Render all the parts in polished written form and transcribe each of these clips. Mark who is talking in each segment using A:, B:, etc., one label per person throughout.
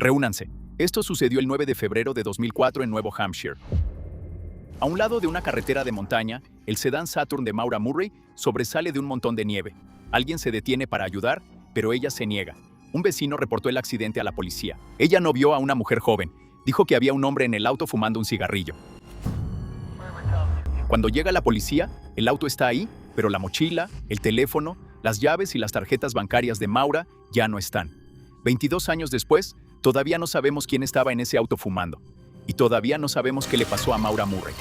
A: Reúnanse. Esto sucedió el 9 de febrero de 2004 en Nuevo Hampshire. A un lado de una carretera de montaña, el sedán Saturn de Maura Murray sobresale de un montón de nieve. Alguien se detiene para ayudar, pero ella se niega. Un vecino reportó el accidente a la policía. Ella no vio a una mujer joven. Dijo que había un hombre en el auto fumando un cigarrillo. Cuando llega la policía, el auto está ahí, pero la mochila, el teléfono, las llaves y las tarjetas bancarias de Maura ya no están. 22 años después, todavía no sabemos quién estaba en ese auto fumando. Y todavía no sabemos qué le pasó a Maura Murray.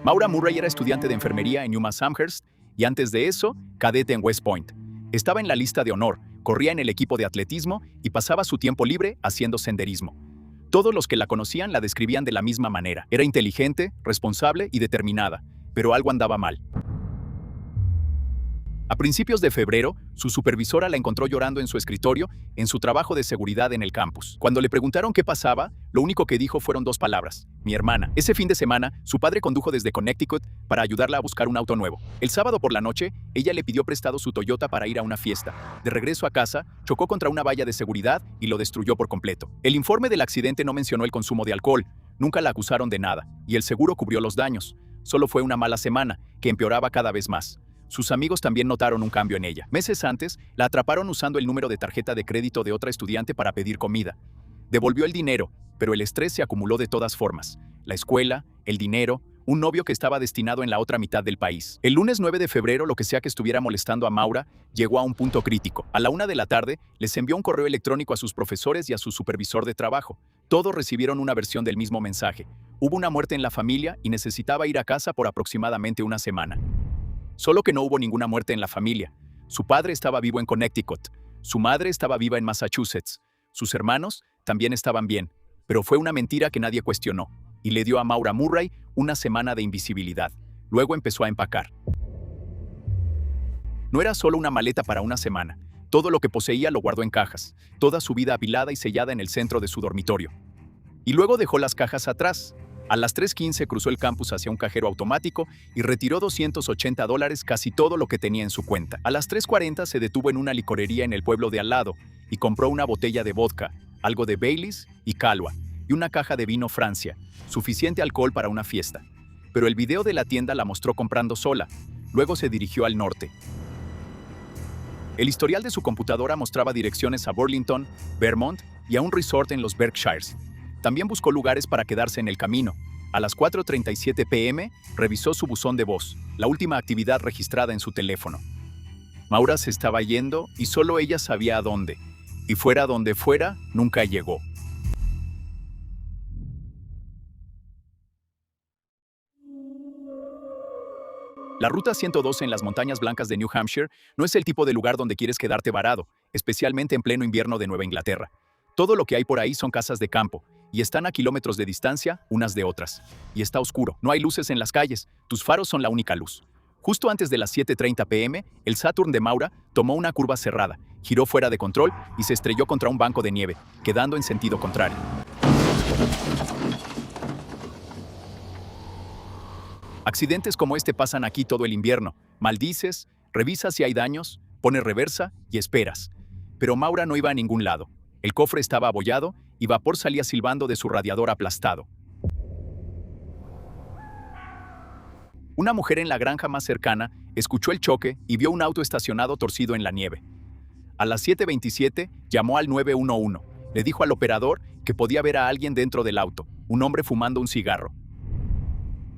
A: Maura Murray era estudiante de enfermería en UMass Amherst y antes de eso, cadete en West Point. Estaba en la lista de honor, corría en el equipo de atletismo y pasaba su tiempo libre haciendo senderismo. Todos los que la conocían la describían de la misma manera. Era inteligente, responsable y determinada, pero algo andaba mal. A principios de febrero, su supervisora la encontró llorando en su escritorio en su trabajo de seguridad en el campus. Cuando le preguntaron qué pasaba, lo único que dijo fueron dos palabras: mi hermana. Ese fin de semana, su padre condujo desde Connecticut para ayudarla a buscar un auto nuevo. El sábado por la noche, ella le pidió prestado su Toyota para ir a una fiesta. De regreso a casa, chocó contra una valla de seguridad y lo destruyó por completo. El informe del accidente no mencionó el consumo de alcohol, nunca la acusaron de nada, y el seguro cubrió los daños. Solo fue una mala semana, que empeoraba cada vez más. Sus amigos también notaron un cambio en ella. Meses antes, la atraparon usando el número de tarjeta de crédito de otra estudiante para pedir comida. Devolvió el dinero, pero el estrés se acumuló de todas formas. La escuela, el dinero, un novio que estaba destinado en la otra mitad del país. El lunes 9 de febrero, lo que sea que estuviera molestando a Maura, llegó a un punto crítico. A la 1 de la tarde, les envió un correo electrónico a sus profesores y a su supervisor de trabajo. Todos recibieron una versión del mismo mensaje. Hubo una muerte en la familia y necesitaba ir a casa por aproximadamente una semana. Solo que no hubo ninguna muerte en la familia. Su padre estaba vivo en Connecticut. Su madre estaba viva en Massachusetts. Sus hermanos también estaban bien. Pero fue una mentira que nadie cuestionó. Y le dio a Maura Murray una semana de invisibilidad. Luego empezó a empacar. No era solo una maleta para una semana. Todo lo que poseía lo guardó en cajas. Toda su vida apilada y sellada en el centro de su dormitorio. Y luego dejó las cajas atrás. A las 3:15 cruzó el campus hacia un cajero automático y retiró $280, casi todo lo que tenía en su cuenta. A las 3:40 se detuvo en una licorería en el pueblo de al lado y compró una botella de vodka, algo de Baileys y Calwa, y una caja de vino Francia, suficiente alcohol para una fiesta. Pero el video de la tienda la mostró comprando sola. Luego se dirigió al norte. El historial de su computadora mostraba direcciones a Burlington, Vermont y a un resort en los Berkshires. También buscó lugares para quedarse en el camino. A las 4:37 p.m., revisó su buzón de voz, la última actividad registrada en su teléfono. Maura se estaba yendo y solo ella sabía a dónde. Y fuera donde fuera, nunca llegó. La Ruta 112 en las Montañas Blancas de New Hampshire no es el tipo de lugar donde quieres quedarte varado, especialmente en pleno invierno de Nueva Inglaterra. Todo lo que hay por ahí son casas de campo, y están a kilómetros de distancia unas de otras. Y está oscuro, no hay luces en las calles, tus faros son la única luz. Justo antes de las 7:30 p.m., el Saturn de Maura tomó una curva cerrada, giró fuera de control y se estrelló contra un banco de nieve, quedando en sentido contrario. Accidentes como este pasan aquí todo el invierno. Maldices, revisas si hay daños, pones reversa y esperas. Pero Maura no iba a ningún lado. El cofre estaba abollado y vapor salía silbando de su radiador aplastado. Una mujer en la granja más cercana escuchó el choque y vio un auto estacionado torcido en la nieve. A las 7:27 llamó al 911. Le dijo al operador que podía ver a alguien dentro del auto, un hombre fumando un cigarro.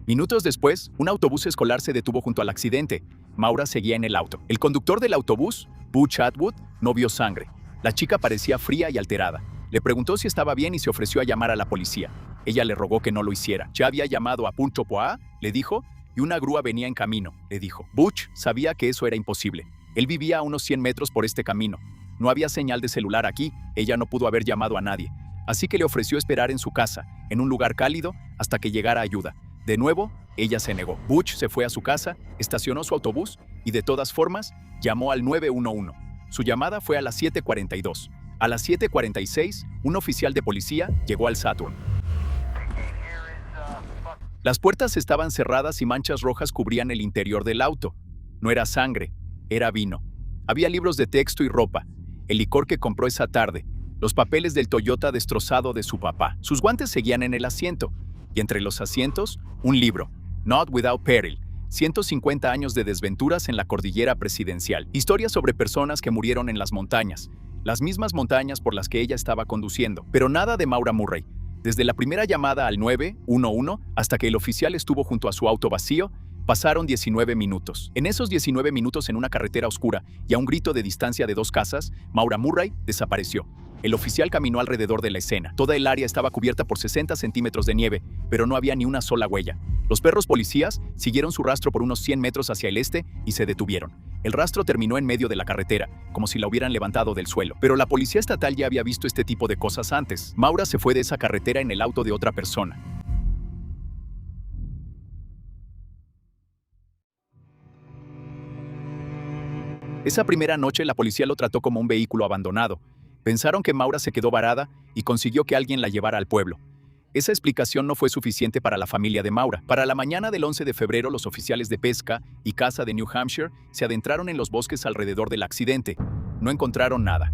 A: Minutos después, un autobús escolar se detuvo junto al accidente. Maura seguía en el auto. El conductor del autobús, Butch Atwood, no vio sangre. La chica parecía fría y alterada. Le preguntó si estaba bien y se ofreció a llamar a la policía. Ella le rogó que no lo hiciera. Ya había llamado a Punto Poa, le dijo, y una grúa venía en camino, le dijo. Butch sabía que eso era imposible. Él vivía a unos 100 metros por este camino. No había señal de celular aquí, ella no pudo haber llamado a nadie. Así que le ofreció esperar en su casa, en un lugar cálido, hasta que llegara ayuda. De nuevo, ella se negó. Butch se fue a su casa, estacionó su autobús y de todas formas, llamó al 911. Su llamada fue a las 7:42. A las 7:46, un oficial de policía llegó al Saturn. Las puertas estaban cerradas y manchas rojas cubrían el interior del auto. No era sangre, era vino. Había libros de texto y ropa. el licor que compró esa tarde, los papeles del Toyota destrozado de su papá. Sus guantes seguían en el asiento, y entre los asientos, un libro, Not Without Peril, 150 años de desventuras en la cordillera presidencial. Historias sobre personas que murieron en las montañas, las mismas montañas por las que ella estaba conduciendo. Pero nada de Maura Murray. Desde la primera llamada al 911 hasta que el oficial estuvo junto a su auto vacío, pasaron 19 minutos. En esos 19 minutos en una carretera oscura y a un grito de distancia de 2 casas, Maura Murray desapareció. El oficial caminó alrededor de la escena. Toda el área estaba cubierta por 60 centímetros de nieve, pero no había ni una sola huella. Los perros policías siguieron su rastro por unos 100 metros hacia el este y se detuvieron. El rastro terminó en medio de la carretera, como si la hubieran levantado del suelo. Pero la policía estatal ya había visto este tipo de cosas antes. Maura se fue de esa carretera en el auto de otra persona. Esa primera noche la policía lo trató como un vehículo abandonado. Pensaron que Maura se quedó varada y consiguió que alguien la llevara al pueblo. Esa explicación no fue suficiente para la familia de Maura. Para la mañana del 11 de febrero, los oficiales de pesca y caza de New Hampshire se adentraron en los bosques alrededor del accidente. No encontraron nada.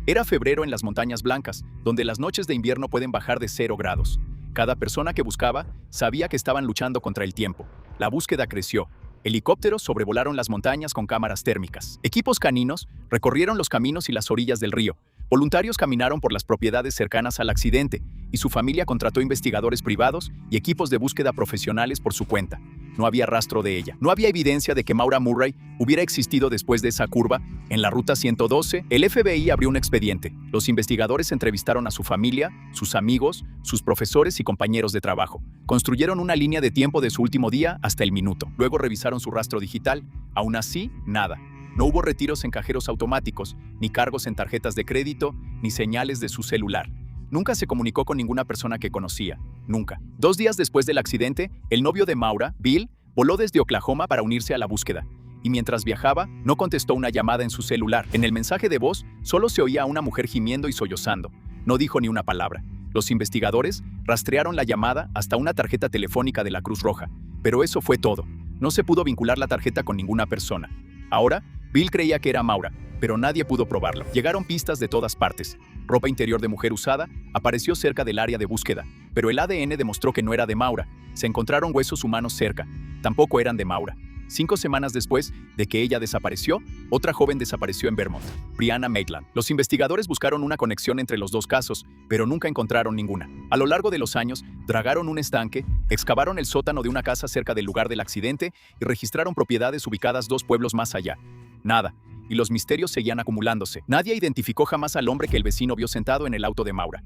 A: Era febrero en las Montañas Blancas, donde las noches de invierno pueden bajar de 0 grados. Cada persona que buscaba sabía que estaban luchando contra el tiempo. La búsqueda creció. Helicópteros sobrevolaron las montañas con cámaras térmicas. Equipos caninos recorrieron los caminos y las orillas del río. Voluntarios caminaron por las propiedades cercanas al accidente y su familia contrató investigadores privados y equipos de búsqueda profesionales por su cuenta. No había rastro de ella. No había evidencia de que Maura Murray hubiera existido después de esa curva. En la ruta 112, el FBI abrió un expediente. Los investigadores entrevistaron a su familia, sus amigos, sus profesores y compañeros de trabajo. Construyeron una línea de tiempo de su último día hasta el minuto. Luego revisaron su rastro digital. Aún así, nada. No hubo retiros en cajeros automáticos, ni cargos en tarjetas de crédito, ni señales de su celular. Nunca se comunicó con ninguna persona que conocía. Nunca. 2 días después del accidente, el novio de Maura, Bill, voló desde Oklahoma para unirse a la búsqueda. Y mientras viajaba, no contestó una llamada en su celular. En el mensaje de voz, solo se oía a una mujer gimiendo y sollozando. No dijo ni una palabra. Los investigadores rastrearon la llamada hasta una tarjeta telefónica de la Cruz Roja. Pero eso fue todo. No se pudo vincular la tarjeta con ninguna persona. Ahora, Bill creía que era Maura, pero nadie pudo probarlo. Llegaron pistas de todas partes. Ropa interior de mujer usada apareció cerca del área de búsqueda, pero el ADN demostró que no era de Maura. Se encontraron huesos humanos cerca. Tampoco eran de Maura. 5 semanas después de que ella desapareció, otra joven desapareció en Vermont, Brianna Maitland. Los investigadores buscaron una conexión entre los 2 casos, pero nunca encontraron ninguna. A lo largo de los años, dragaron un estanque, excavaron el sótano de una casa cerca del lugar del accidente y registraron propiedades ubicadas 2 pueblos más allá. Nada, y los misterios seguían acumulándose. Nadie identificó jamás al hombre que el vecino vio sentado en el auto de Maura.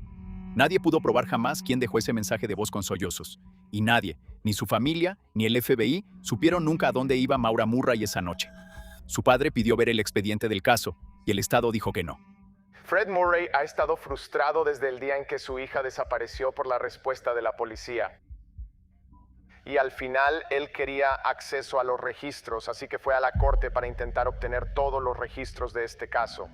A: Nadie pudo probar jamás quién dejó ese mensaje de voz con sollozos. Y nadie, ni su familia, ni el FBI, supieron nunca a dónde iba Maura Murray esa noche. Su padre pidió ver el expediente del caso, y el Estado dijo que no.
B: Fred Murray ha estado frustrado desde el día en que su hija desapareció por la respuesta de la policía. Y al final él quería acceso a los registros, así que fue a la corte para intentar obtener todos los registros de este caso.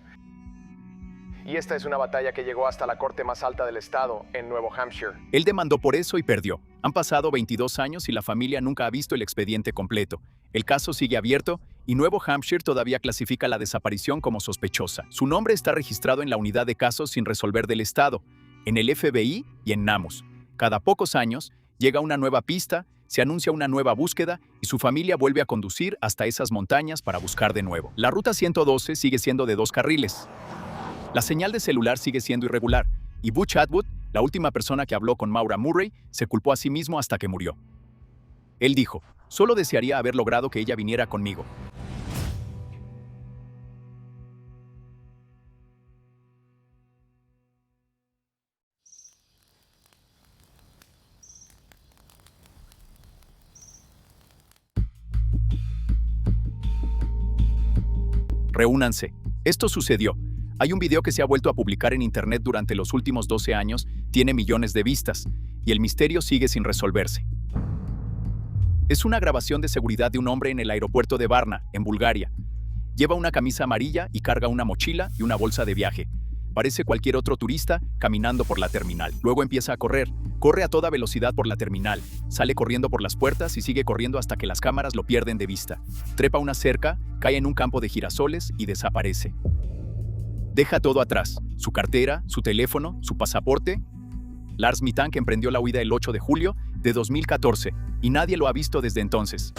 B: Y esta es una batalla que llegó hasta la corte más alta del estado, en Nuevo Hampshire.
A: Él demandó por eso y perdió. Han pasado 22 años y la familia nunca ha visto el expediente completo. El caso sigue abierto y Nuevo Hampshire todavía clasifica la desaparición como sospechosa. Su nombre está registrado en la unidad de casos sin resolver del estado, en el FBI y en NAMUS. Cada pocos años llega una nueva pista, se anuncia una nueva búsqueda y su familia vuelve a conducir hasta esas montañas para buscar de nuevo. La ruta 112 sigue siendo de 2 carriles. La señal de celular sigue siendo irregular y Butch Atwood, la última persona que habló con Maura Murray, se culpó a sí mismo hasta que murió. Él dijo, solo desearía haber logrado que ella viniera conmigo. Reúnanse. Esto sucedió. Hay un video que se ha vuelto a publicar en internet durante los últimos 12 años, tiene millones de vistas, y el misterio sigue sin resolverse. Es una grabación de seguridad de un hombre en el aeropuerto de Varna, en Bulgaria. Lleva una camisa amarilla y carga una mochila y una bolsa de viaje. Parece cualquier otro turista caminando por la terminal. Luego empieza a correr. Corre a toda velocidad por la terminal. Sale corriendo por las puertas y sigue corriendo hasta que las cámaras lo pierden de vista. Trepa una cerca, cae en un campo de girasoles y desaparece. Deja todo atrás, su cartera, su teléfono, su pasaporte. Lars Mittank emprendió la huida el 8 de julio de 2014 y nadie lo ha visto desde entonces.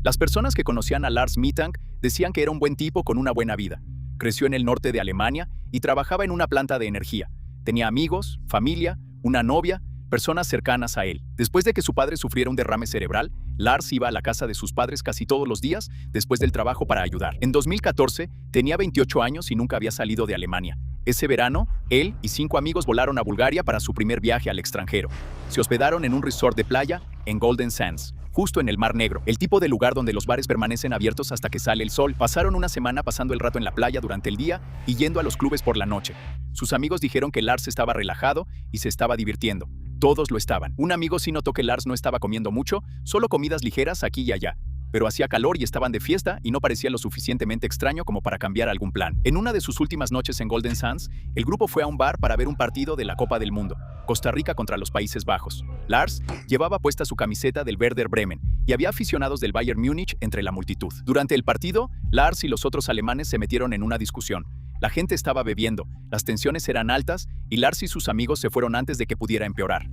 A: Las personas que conocían a Lars Mittank decían que era un buen tipo con una buena vida. Creció en el norte de Alemania y trabajaba en una planta de energía. Tenía amigos, familia, una novia, personas cercanas a él. Después de que su padre sufriera un derrame cerebral, Lars iba a la casa de sus padres casi todos los días después del trabajo para ayudar. En 2014, tenía 28 años y nunca había salido de Alemania. Ese verano, él y 5 amigos volaron a Bulgaria para su primer viaje al extranjero. Se hospedaron en un resort de playa en Golden Sands, justo en el Mar Negro, el tipo de lugar donde los bares permanecen abiertos hasta que sale el sol. Pasaron una semana pasando el rato en la playa durante el día y yendo a los clubes por la noche. Sus amigos dijeron que Lars estaba relajado y se estaba divirtiendo. Todos lo estaban. Un amigo sí notó que Lars no estaba comiendo mucho, solo comidas ligeras aquí y allá. Pero hacía calor y estaban de fiesta y no parecía lo suficientemente extraño como para cambiar algún plan. En una de sus últimas noches en Golden Sands, el grupo fue a un bar para ver un partido de la Copa del Mundo, Costa Rica contra los Países Bajos. Lars llevaba puesta su camiseta del Werder Bremen y había aficionados del Bayern Múnich entre la multitud. Durante el partido, Lars y los otros alemanes se metieron en una discusión. La gente estaba bebiendo, las tensiones eran altas y Lars y sus amigos se fueron antes de que pudiera empeorar.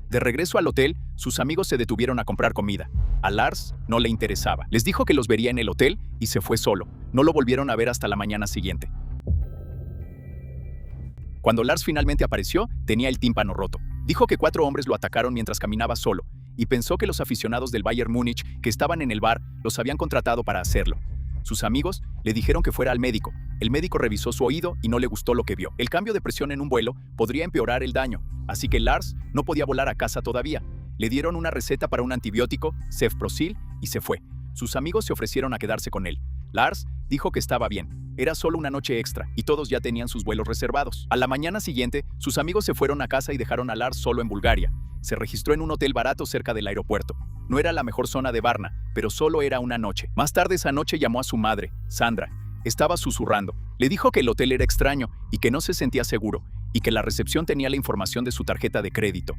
A: De regreso al hotel, sus amigos se detuvieron a comprar comida. A Lars no le interesaba. Les dijo que los vería en el hotel y se fue solo. No lo volvieron a ver hasta la mañana siguiente. Cuando Lars finalmente apareció, tenía el tímpano roto. Dijo que 4 hombres lo atacaron mientras caminaba solo y pensó que los aficionados del Bayern Múnich que estaban en el bar los habían contratado para hacerlo. Sus amigos le dijeron que fuera al médico. El médico revisó su oído y no le gustó lo que vio. El cambio de presión en un vuelo podría empeorar el daño, así que Lars no podía volar a casa todavía. Le dieron una receta para un antibiótico, Cefprozil, y se fue. Sus amigos se ofrecieron a quedarse con él. Lars dijo que estaba bien. Era solo una noche extra y todos ya tenían sus vuelos reservados. A la mañana siguiente, sus amigos se fueron a casa y dejaron a Lars solo en Bulgaria. Se registró en un hotel barato cerca del aeropuerto. No era la mejor zona de Varna, pero solo era una noche. Más tarde esa noche llamó a su madre, Sandra. Estaba susurrando. Le dijo que el hotel era extraño y que no se sentía seguro, y que la recepción tenía la información de su tarjeta de crédito.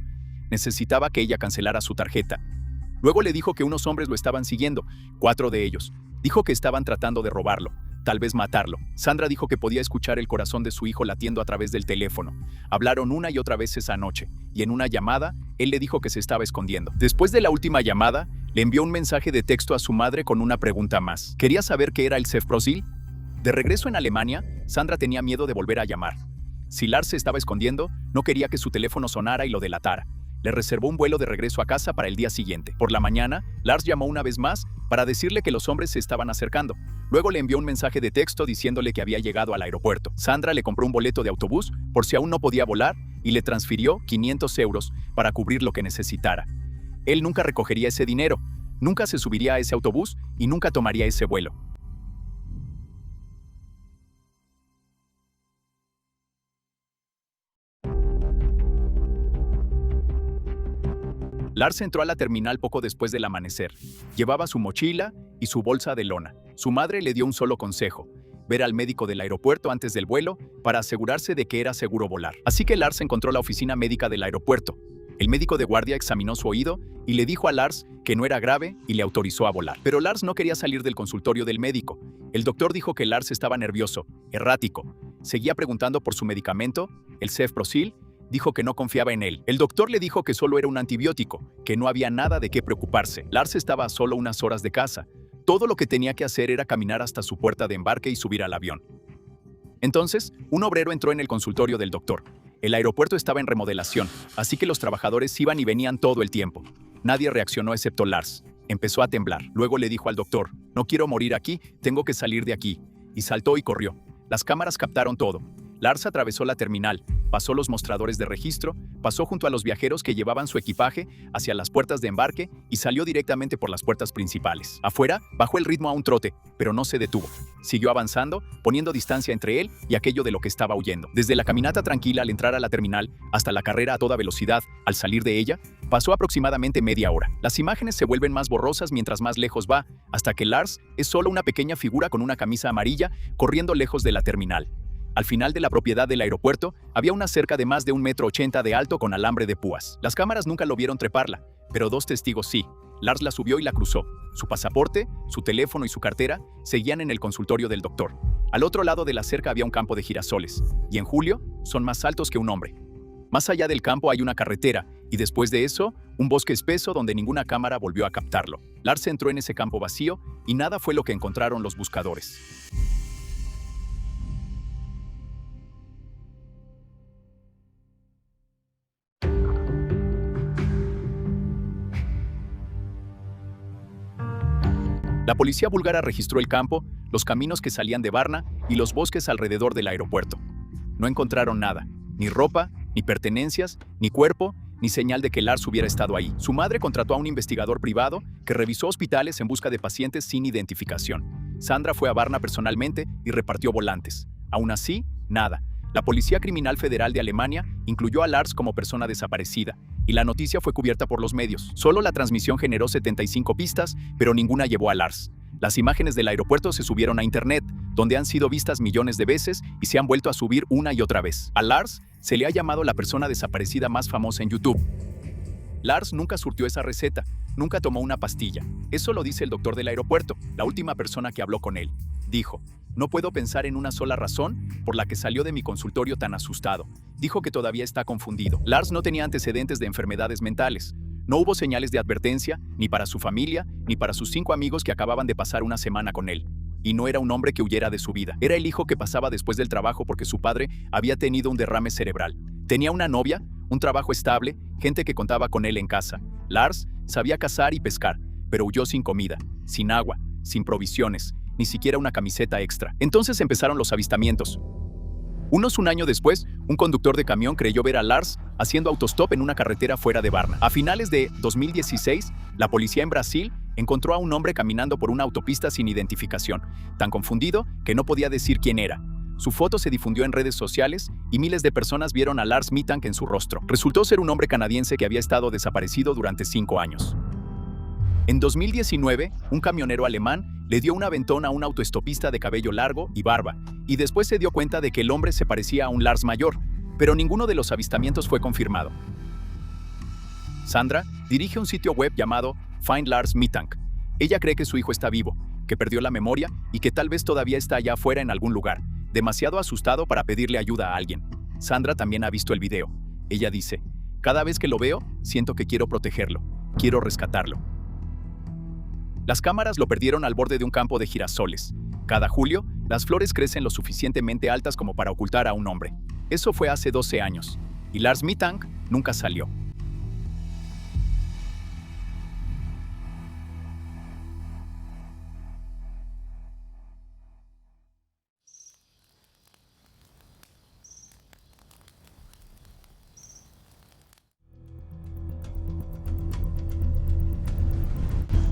A: Necesitaba que ella cancelara su tarjeta. Luego le dijo que unos hombres lo estaban siguiendo, 4 de ellos. Dijo que estaban tratando de robarlo, tal vez matarlo. Sandra dijo que podía escuchar el corazón de su hijo latiendo a través del teléfono. Hablaron una y otra vez esa noche, y en una llamada, él le dijo que se estaba escondiendo. Después de la última llamada, le envió un mensaje de texto a su madre con una pregunta más. ¿Quería saber qué era el Cefprozil? De regreso en Alemania, Sandra tenía miedo de volver a llamar. Si Lars se estaba escondiendo, no quería que su teléfono sonara y lo delatara. Le reservó un vuelo de regreso a casa para el día siguiente. Por la mañana, Lars llamó una vez más para decirle que los hombres se estaban acercando. Luego le envió un mensaje de texto diciéndole que había llegado al aeropuerto. Sandra le compró un boleto de autobús por si aún no podía volar y le transfirió 500 euros para cubrir lo que necesitara. Él nunca recogería ese dinero, nunca se subiría a ese autobús y nunca tomaría ese vuelo. Lars entró a la terminal poco después del amanecer. Llevaba su mochila y su bolsa de lona. Su madre le dio un solo consejo: ver al médico del aeropuerto antes del vuelo para asegurarse de que era seguro volar. Así que Lars encontró la oficina médica del aeropuerto. El médico de guardia examinó su oído y le dijo a Lars que no era grave y le autorizó a volar. Pero Lars no quería salir del consultorio del médico. El doctor dijo que Lars estaba nervioso, errático. Seguía preguntando por su medicamento, el Cefprozil. Dijo que no confiaba en él. El doctor le dijo que solo era un antibiótico, que no había nada de qué preocuparse. Lars estaba a solo unas horas de casa. Todo lo que tenía que hacer era caminar hasta su puerta de embarque y subir al avión. Entonces, un obrero entró en el consultorio del doctor. El aeropuerto estaba en remodelación, así que los trabajadores iban y venían todo el tiempo. Nadie reaccionó excepto Lars. Empezó a temblar. Luego le dijo al doctor: no quiero morir aquí, tengo que salir de aquí. Y saltó y corrió. Las cámaras captaron todo. Lars atravesó la terminal, pasó los mostradores de registro, pasó junto a los viajeros que llevaban su equipaje hacia las puertas de embarque y salió directamente por las puertas principales. Afuera, bajó el ritmo a un trote, pero no se detuvo. Siguió avanzando, poniendo distancia entre él y aquello de lo que estaba huyendo. Desde la caminata tranquila al entrar a la terminal hasta la carrera a toda velocidad al salir de ella, pasó aproximadamente media hora. Las imágenes se vuelven más borrosas mientras más lejos va, hasta que Lars es solo una pequeña figura con una camisa amarilla corriendo lejos de la terminal. Al final de la propiedad del aeropuerto había una cerca de más de 1,80 m de alto con alambre de púas. Las cámaras nunca lo vieron treparla, pero 2 testigos sí. Lars la subió y la cruzó. Su pasaporte, su teléfono y su cartera seguían en el consultorio del doctor. Al otro lado de la cerca había un campo de girasoles, y en julio son más altos que un hombre. Más allá del campo hay una carretera, y después de eso, un bosque espeso donde ninguna cámara volvió a captarlo. Lars entró en ese campo vacío y nada fue lo que encontraron los buscadores. La policía búlgara registró el campo, los caminos que salían de Varna y los bosques alrededor del aeropuerto. No encontraron nada, ni ropa, ni pertenencias, ni cuerpo, ni señal de que Lars hubiera estado ahí. Su madre contrató a un investigador privado que revisó hospitales en busca de pacientes sin identificación. Sandra fue a Varna personalmente y repartió volantes. Aún así, nada. La Policía Criminal Federal de Alemania incluyó a Lars como persona desaparecida, y la noticia fue cubierta por los medios. Solo la transmisión generó 75 pistas, pero ninguna llevó a Lars. Las imágenes del aeropuerto se subieron a internet, donde han sido vistas millones de veces y se han vuelto a subir una y otra vez. A Lars se le ha llamado la persona desaparecida más famosa en YouTube. Lars nunca surtió esa receta, nunca tomó una pastilla. Eso lo dice el doctor del aeropuerto, la última persona que habló con él. Dijo: "No puedo pensar en una sola razón por la que salió de mi consultorio tan asustado". Dijo que todavía está confundido. Lars no tenía antecedentes de enfermedades mentales. No hubo señales de advertencia, ni para su familia, ni para sus 5 amigos que acababan de pasar una semana con él. Y no era un hombre que huyera de su vida. Era el hijo que pasaba después del trabajo porque su padre había tenido un derrame cerebral. Tenía una novia, un trabajo estable, gente que contaba con él en casa. Lars sabía cazar y pescar, pero huyó sin comida, sin agua, sin provisiones, ni siquiera una camiseta extra. Entonces empezaron los avistamientos. Un año después, un conductor de camión creyó ver a Lars haciendo autostop en una carretera fuera de Varna. A finales de 2016, la policía en Brasil encontró a un hombre caminando por una autopista sin identificación, tan confundido que no podía decir quién era. Su foto se difundió en redes sociales y miles de personas vieron a Lars Mittank en su rostro. Resultó ser un hombre canadiense que había estado desaparecido durante 5 años. En 2019, un camionero alemán le dio un aventón a un autoestopista de cabello largo y barba, y después se dio cuenta de que el hombre se parecía a un Lars mayor, pero ninguno de los avistamientos fue confirmado. Sandra dirige un sitio web llamado Find Lars Mittank. Ella cree que su hijo está vivo, que perdió la memoria y que tal vez todavía está allá afuera en algún lugar, demasiado asustado para pedirle ayuda a alguien. Sandra también ha visto el video. Ella dice: "Cada vez que lo veo, siento que quiero protegerlo, quiero rescatarlo". Las cámaras lo perdieron al borde de un campo de girasoles. Cada julio, las flores crecen lo suficientemente altas como para ocultar a un hombre. Eso fue hace 12 años, y Lars Mittank nunca salió.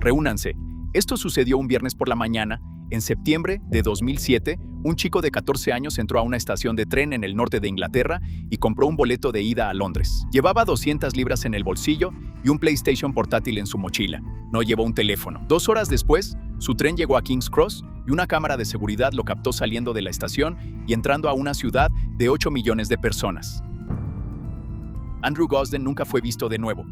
A: Reúnanse. Esto sucedió un viernes por la mañana. En septiembre de 2007, un chico de 14 años entró a una estación de tren en el norte de Inglaterra y compró un boleto de ida a Londres. Llevaba 200 libras en el bolsillo y un PlayStation portátil en su mochila. No llevó un teléfono. 2 horas después, su tren llegó a King's Cross y una cámara de seguridad lo captó saliendo de la estación y entrando a una ciudad de 8 millones de personas. Andrew Gosden nunca fue visto de nuevo.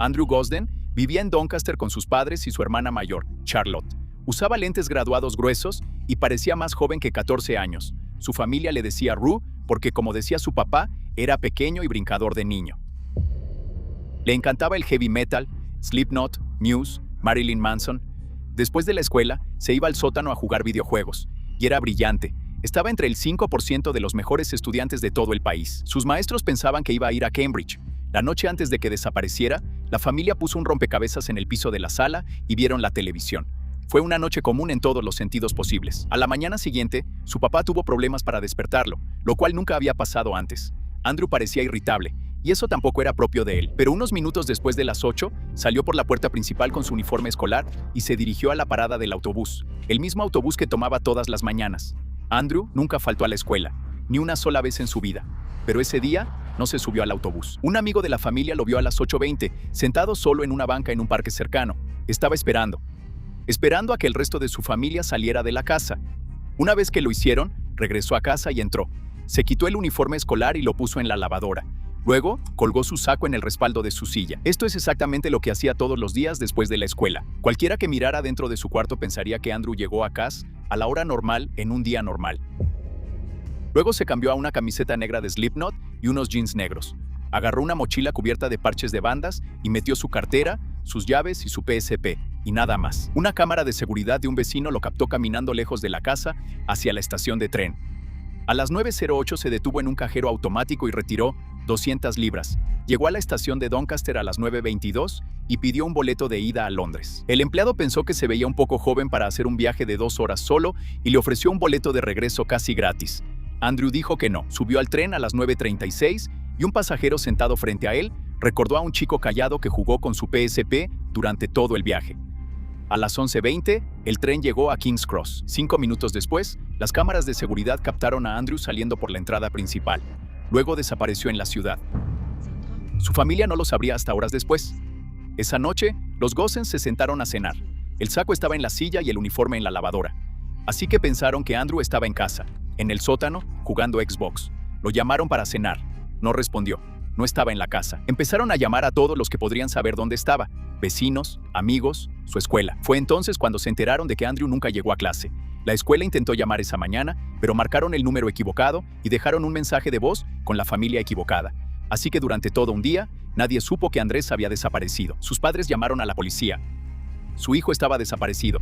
A: Andrew Gosden vivía en Doncaster con sus padres y su hermana mayor, Charlotte. Usaba lentes graduados gruesos y parecía más joven que 14 años. Su familia le decía Roo porque, como decía su papá, era pequeño y brincador de niño. Le encantaba el heavy metal, Slipknot, Muse, Marilyn Manson. Después de la escuela, se iba al sótano a jugar videojuegos, y era brillante. Estaba entre el 5% de los mejores estudiantes de todo el país. Sus maestros pensaban que iba a ir a Cambridge. La noche antes de que desapareciera, la familia puso un rompecabezas en el piso de la sala y vieron la televisión. Fue una noche común en todos los sentidos posibles. A la mañana siguiente, su papá tuvo problemas para despertarlo, lo cual nunca había pasado antes. Andrew parecía irritable, y eso tampoco era propio de él. Pero unos minutos después de las 8, salió por la puerta principal con su uniforme escolar y se dirigió a la parada del autobús, el mismo autobús que tomaba todas las mañanas. Andrew nunca faltó a la escuela. ni una sola vez en su vida. Pero ese día no se subió al autobús. Un amigo de la familia lo vio a las 8:20, sentado solo en una banca en un parque cercano. Estaba esperando a que el resto de su familia saliera de la casa. Una vez que lo hicieron, regresó a casa y entró. Se quitó el uniforme escolar y lo puso en la lavadora. Luego, colgó su saco en el respaldo de su silla. Esto es exactamente lo que hacía todos los días después de la escuela. Cualquiera que mirara dentro de su cuarto pensaría que Andrew llegó a casa a la hora normal en un día normal. Luego se cambió a una camiseta negra de Slipknot y unos jeans negros. Agarró una mochila cubierta de parches de bandas y metió su cartera, sus llaves y su PSP, y nada más. Una cámara de seguridad de un vecino lo captó caminando lejos de la casa hacia la estación de tren. A las 9:08 se detuvo en un cajero automático y retiró 200 libras. Llegó a la estación de Doncaster a las 9:22 y pidió un boleto de ida a Londres. El empleado pensó que se veía un poco joven para hacer un viaje de 2 horas solo y le ofreció un boleto de regreso casi gratis. Andrew dijo que no. Subió al tren a las 9:36 y un pasajero sentado frente a él recordó a un chico callado que jugó con su PSP durante todo el viaje. A las 11:20, el tren llegó a King's Cross. 5 minutos después, las cámaras de seguridad captaron a Andrew saliendo por la entrada principal. Luego desapareció en la ciudad. Su familia no lo sabría hasta horas después. Esa noche, los Gossens se sentaron a cenar. El saco estaba en la silla y el uniforme en la lavadora. Así que pensaron que Andrew estaba en casa, en el sótano, jugando Xbox. Lo llamaron para cenar. No respondió. No estaba en la casa. Empezaron a llamar a todos los que podrían saber dónde estaba. Vecinos, amigos, su escuela. Fue entonces cuando se enteraron de que Andrew nunca llegó a clase. La escuela intentó llamar esa mañana, pero marcaron el número equivocado y dejaron un mensaje de voz con la familia equivocada. Así que durante todo un día, nadie supo que Andrés había desaparecido. Sus padres llamaron a la policía. Su hijo estaba desaparecido.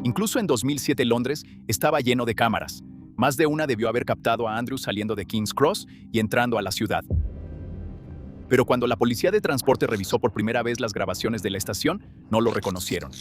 A: Incluso en 2007 Londres estaba lleno de cámaras. Más de una debió haber captado a Andrew saliendo de King's Cross y entrando a la ciudad. Pero cuando la policía de transporte revisó por primera vez las grabaciones de la estación, no lo reconocieron.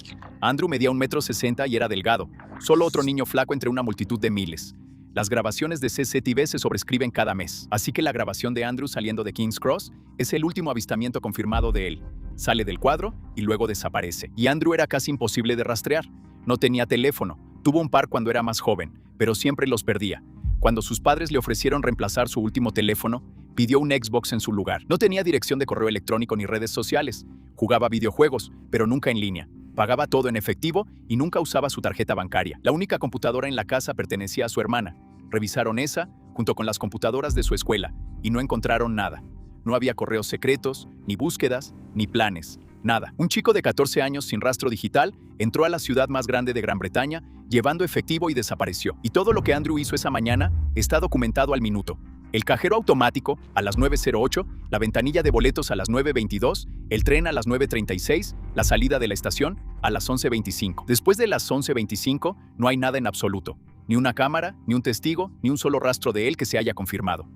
A: Andrew medía 1,60 m y era delgado, solo otro niño flaco entre una multitud de miles. Las grabaciones de CCTV se sobrescriben cada mes, así que la grabación de Andrew saliendo de King's Cross es el último avistamiento confirmado de él. Sale del cuadro y luego desaparece. Y Andrew era casi imposible de rastrear. No tenía teléfono, tuvo un par cuando era más joven, pero siempre los perdía. Cuando sus padres le ofrecieron reemplazar su último teléfono, pidió un Xbox en su lugar. No tenía dirección de correo electrónico ni redes sociales. Jugaba videojuegos, pero nunca en línea. Pagaba todo en efectivo y nunca usaba su tarjeta bancaria. La única computadora en la casa pertenecía a su hermana. Revisaron esa, junto con las computadoras de su escuela, y no encontraron nada. No había correos secretos, ni búsquedas, ni planes. Nada. Un chico de 14 años sin rastro digital entró a la ciudad más grande de Gran Bretaña llevando efectivo y desapareció. Y todo lo que Andrew hizo esa mañana está documentado al minuto. El cajero automático a las 9:08, la ventanilla de boletos a las 9:22, el tren a las 9:36, la salida de la estación a las 11:25. Después de las 11:25 no hay nada en absoluto. Ni una cámara, ni un testigo, ni un solo rastro de él que se haya confirmado.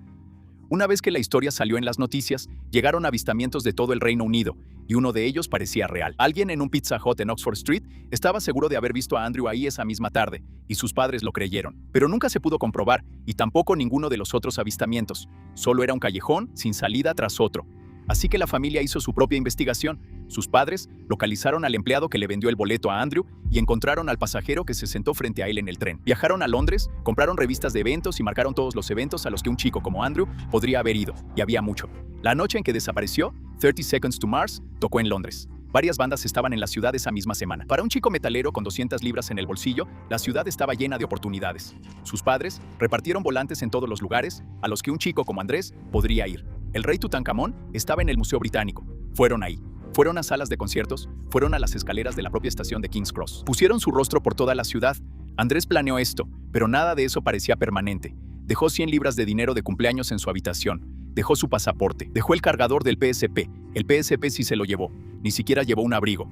A: Una vez que la historia salió en las noticias, llegaron avistamientos de todo el Reino Unido, y uno de ellos parecía real. Alguien en un Pizza Hut en Oxford Street estaba seguro de haber visto a Andrew ahí esa misma tarde, y sus padres lo creyeron. Pero nunca se pudo comprobar, y tampoco ninguno de los otros avistamientos. Solo era un callejón sin salida tras otro. Así que la familia hizo su propia investigación. Sus padres localizaron al empleado que le vendió el boleto a Andrew y encontraron al pasajero que se sentó frente a él en el tren. Viajaron a Londres, compraron revistas de eventos y marcaron todos los eventos a los que un chico como Andrew podría haber ido, y había mucho. La noche en que desapareció, 30 Seconds to Mars tocó en Londres. Varias bandas estaban en la ciudad esa misma semana. Para un chico metalero con 200 libras en el bolsillo, la ciudad estaba llena de oportunidades. Sus padres repartieron volantes en todos los lugares a los que un chico como Andrés podría ir. El rey Tutankamón estaba en el Museo Británico. Fueron ahí. Fueron a salas de conciertos, fueron a las escaleras de la propia estación de King's Cross. Pusieron su rostro por toda la ciudad. Andrés planeó esto, pero nada de eso parecía permanente. Dejó 100 libras de dinero de cumpleaños en su habitación. Dejó su pasaporte. Dejó el cargador del PSP. El PSP sí se lo llevó. Ni siquiera llevó un abrigo.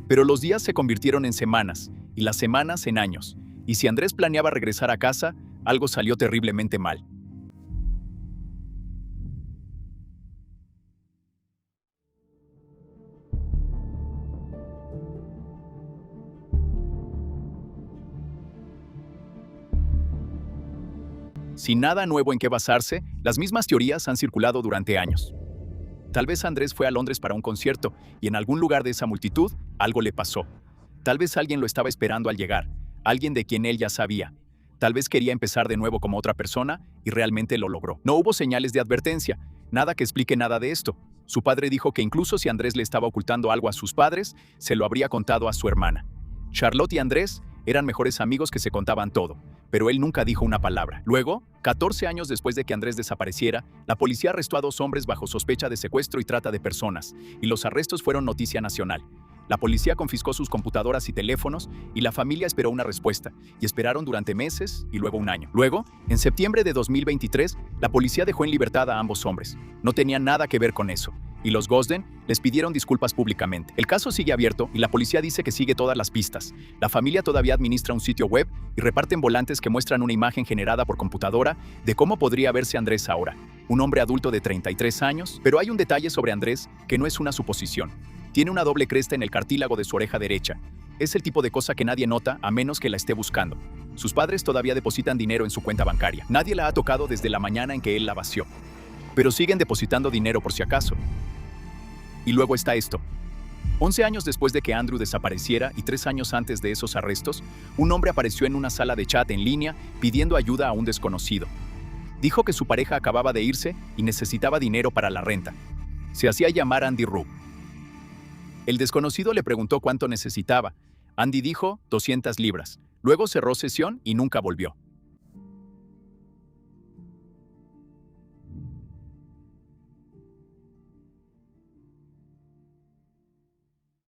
A: Pero los días se convirtieron en semanas, y las semanas en años. Y si Andrés planeaba regresar a casa, algo salió terriblemente mal. Sin nada nuevo en qué basarse, las mismas teorías han circulado durante años. Tal vez Andrés fue a Londres para un concierto y en algún lugar de esa multitud algo le pasó. Tal vez alguien lo estaba esperando al llegar, alguien de quien él ya sabía. Tal vez quería empezar de nuevo como otra persona y realmente lo logró. No hubo señales de advertencia, nada que explique nada de esto. Su padre dijo que incluso si Andrés le estaba ocultando algo a sus padres, se lo habría contado a su hermana. Charlotte y Andrés eran mejores amigos que se contaban todo, pero él nunca dijo una palabra. Luego, 14 años después de que Andrés desapareciera, la policía arrestó a 2 hombres bajo sospecha de secuestro y trata de personas, y los arrestos fueron noticia nacional. La policía confiscó sus computadoras y teléfonos y la familia esperó una respuesta, y esperaron durante meses y luego un año. Luego, en septiembre de 2023, la policía dejó en libertad a ambos hombres. No tenían nada que ver con eso, y los Gosden les pidieron disculpas públicamente. El caso sigue abierto y la policía dice que sigue todas las pistas. La familia todavía administra un sitio web y reparten volantes que muestran una imagen generada por computadora de cómo podría verse Andrés ahora, un hombre adulto de 33 años, pero hay un detalle sobre Andrés que no es una suposición. Tiene una doble cresta en el cartílago de su oreja derecha. Es el tipo de cosa que nadie nota a menos que la esté buscando. Sus padres todavía depositan dinero en su cuenta bancaria. Nadie la ha tocado desde la mañana en que él la vació. Pero siguen depositando dinero por si acaso. Y luego está esto. 11 años después de que Andrew desapareciera y 3 años antes de esos arrestos, un hombre apareció en una sala de chat en línea pidiendo ayuda a un desconocido. Dijo que su pareja acababa de irse y necesitaba dinero para la renta. Se hacía llamar Andy Rue. El desconocido le preguntó cuánto necesitaba. Andy dijo 200 libras. Luego cerró sesión y nunca volvió.